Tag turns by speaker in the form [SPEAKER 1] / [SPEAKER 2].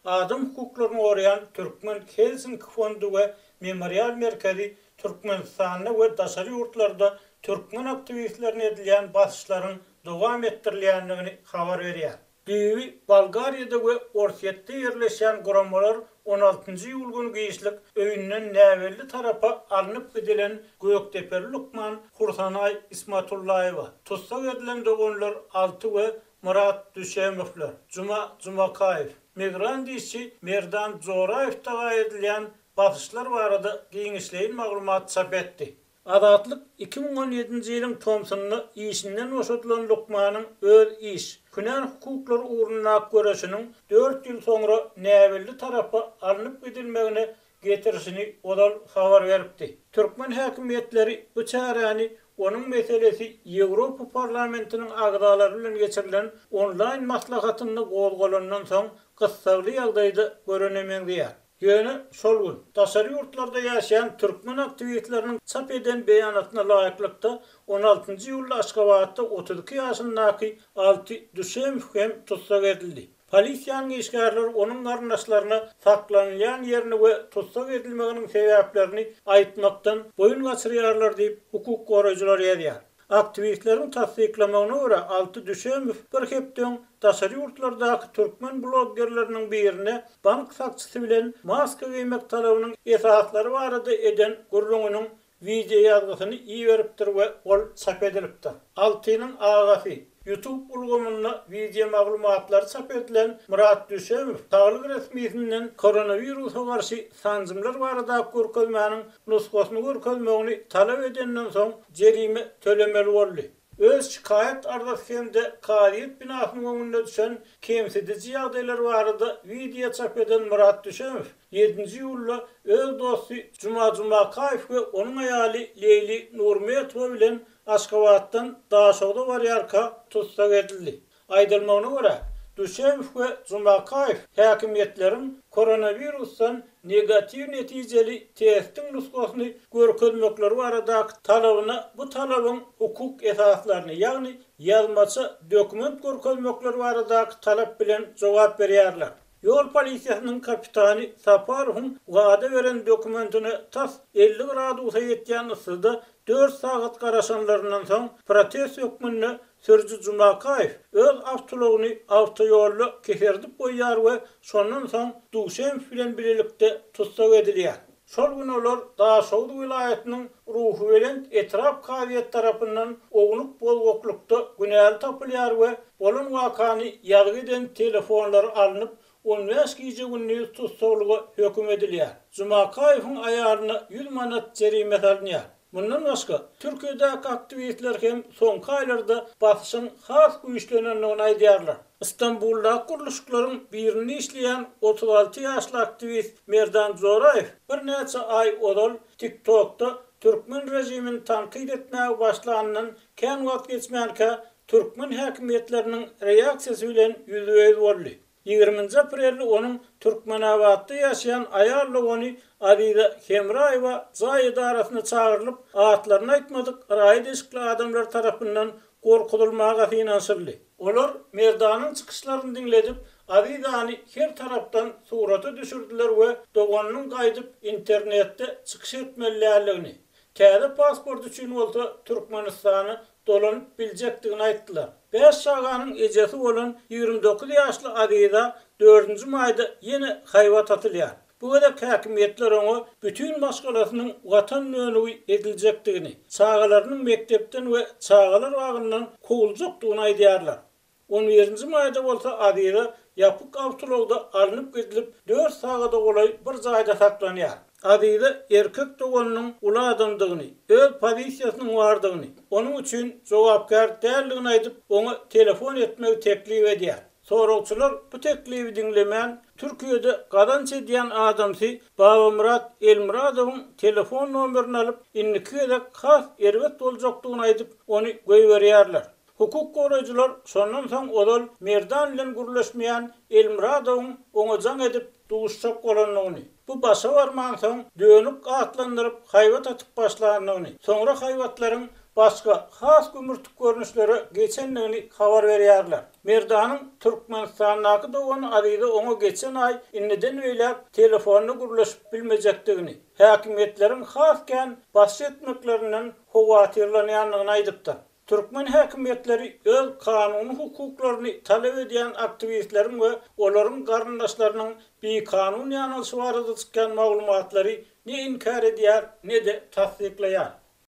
[SPEAKER 1] Adam hukuklaryny gorayan Türkmen Helsinki Fondu we Memorial Merkezi Türkmenistan'da we daşary ýurtlarda Türkmen aktivistlerine edilen basyşlaryň dowam etdirilýändigini habar berýär. Diýbi Bulgariýada we Orsetde ýerleşen guramalar 16-njy ýyl güni giýişlik öýünden näwelli tarapa alınıp gidilen Göktepe Lukman Hursanay İsmatullayewa. Tutsak edilen dogonlar 6 we Murat Düşemowler, Juma Jumakayew, Migran diýişi Merdan Zorayew taga edilen basyşlar barada giňişleýin maglumat çap etdi. Adatlyk 2017-nji ýylyň Tomsonyny işinden boşatylan Lukmanyň öz iş, Künen hukuklary uğruna göreşiniň 4 ýyl soňra näwelli tarapa alınıp gidilmegine getirişini odal habar beripdi. Türkmen häkimetleri bu çäräni onun meselesi Ýewropa parlamentiniň agdalary bilen geçirilen online maslahatyny gozgalandan soň gysgaly ýagdaýda görenemeýär. Ýöne şol gün daşary ýurtlarda ýaşaýan türkmen aktivistleriniň çap eden beýanatyna laýyklykda 16-njy ýylda Aşgabatda 32 ýaşyndaky Alty Düşemow hem tutsak edildi. Polisiýanyň işgärleri onuň garyndaşlaryna saklanýan ýerini we tutsak edilmeginiň sebäplerini aýtmakdan boyun gaçyrýarlar diýip hukuk goraýjylar ýazýar. Aktivistleriň tasdiklamagyna görä Alty Düşemow bir hepden daşary ýurtlardaky türkmen bloggerleriniň birine bank sakçysy bilen maska giýmek talabynyň esaslary barada eden gurrungynyň video ýazgysyny iýeripdir we ol çap edilipdir. Altynyň agasy YouTube ulgamyna video maglumatlar çap edilen Murat Düşemow Sağlyk resmiýetinden koronawirusa garşy sanjymlar barada görkezmäniň nusgasyny görkezmegini talap edenden soň jerime tölemeli boldy. Öz şikayet ardasyynda Karyat binasynyň öňünde düşen kemsedici ýagdaýlar barada video çap eden Murat Düşemow 7-nji ýylda öz dosty Juma Jumakayew we onuň aýaly Leyli Nurmetowa bilen Aşgabatdan daşagda barýarka tutsak edildi. Aýdylmagyna görä Düşemow we Jumakayew häkimetleriň koronavirusdan negativ netijeli testin nusgasyny görkezmekleri barada talabyna bu talabyň hukuk esaslaryny ýagny ýazmaça dokument görkezmekleri barada talap bilen jogap berýärler. Yol polisiýasynyň kapitany Saparowyň wada beren dokumentini tas 50 gradusa ýetýän yssyda 4 sagat garaşanlaryndan soň protest hökmüni Sürücü Jumakayew öz awtologyny awtoýolly keserdip goýýar we şondan soň Düşemow bilen birlikde tutsak edilýär. Şol gün olar Daşowdy vilayatynyň ruhy bilen etrap kabinet tarapyndan ognup bolgoklukda günäli tapylýar we bolan wakany ýagy eden telefonlar alınıp 15 gece günlük tutsaklyga hökm edilýär. Jumakayewiň aýalyna 100 manat jerime salynýar. Bundan başga Türkiýedäki aktivistler hem soňky aýlarda basyşyň has güýçlenenligini aýdýarlar. İstanbulda kuruluşlaryň birini işleyen 36 ýaşly aktivist Merdan Zorayew bir näçe ay odal TikTok'ta Türkmen rejimini tankyd etmäge başlanandan kän wagt geçmänkä Türkmen häkimetleriniň reaksiýasy bilen ýüzüňiz boldy. 20 aprelde onun Türkmenabatda ýaşaýan aýal ony Adida Hemrayewa Zay idarasyna çağırılıp atlaryny aýtmadyk raýat eşikli adamlar tarapyndan gorkutulmaga finansyrly. Olar Merdanyň çykyşlaryny dinledip Adidany her tarapdan suraty düşürdiler we doganyň gaýdyp internetde çykyş etmeliligini, täze pasport üçin bolsa Türkmenistany dolanyp biljekdigini aýtdylar. 5 şaganyň ejesi bolan 29 ýaşly Adida 4-nji maýda ýene haýwat atylýar. Bu da häkimetler onu bütün başgalasynyň watan nöwrü ediljekdigini, çağalarynyň mektepden we çağalar wagyndan kowuljakdygyny aýdýarlar. 11-nji maýda bolsa Adida ýapyk awtologda alınıp gidilip 4 sagada golay bir jaýda saklanýar. Adida erkek doganynyň ula adamdygyny, öz pozisiýasynyň bardygyny, onuň üçin jogapkar däldigini aýdyp, oňa telefon etmegi teklip edýär. Soragçylar bu teklipi dinlemän Türkiýede gadança diýen adamsy Baba Murat Elmuradowyň telefon nomerini alyp, inniki has erwet boljakdygyny aýdyp, ony goýberýärler. Hukuk goraýjylar şondan soň odal Merdan bilen gürleşmeýän Elmuradowyň oňa jaň edip duşşak bolanyny, bu başa barman soň dönüp atlandyryp haýwat atyp başlanyny, soňra haýwatlaryň başka has gümürtük görünüşleri geçenliğini haber verýärler. Merdanyň Türkmenistanyňky dowany adyda oňa geçen ay inniden öýläp telefonuna gürleşip bilmejekdigini, häkimetleriň hasken baş etmeklerinden howatyrlanýanlygyny aýdypdy. Türkmen häkimetleri öz kanuny hukuklaryny talep edýän aktivistleriň we olaryň garyndaşlarynyň bir kanun ýanylşy barada çykan maglumatlary ne inkar edýär, ne de tasdikleýär.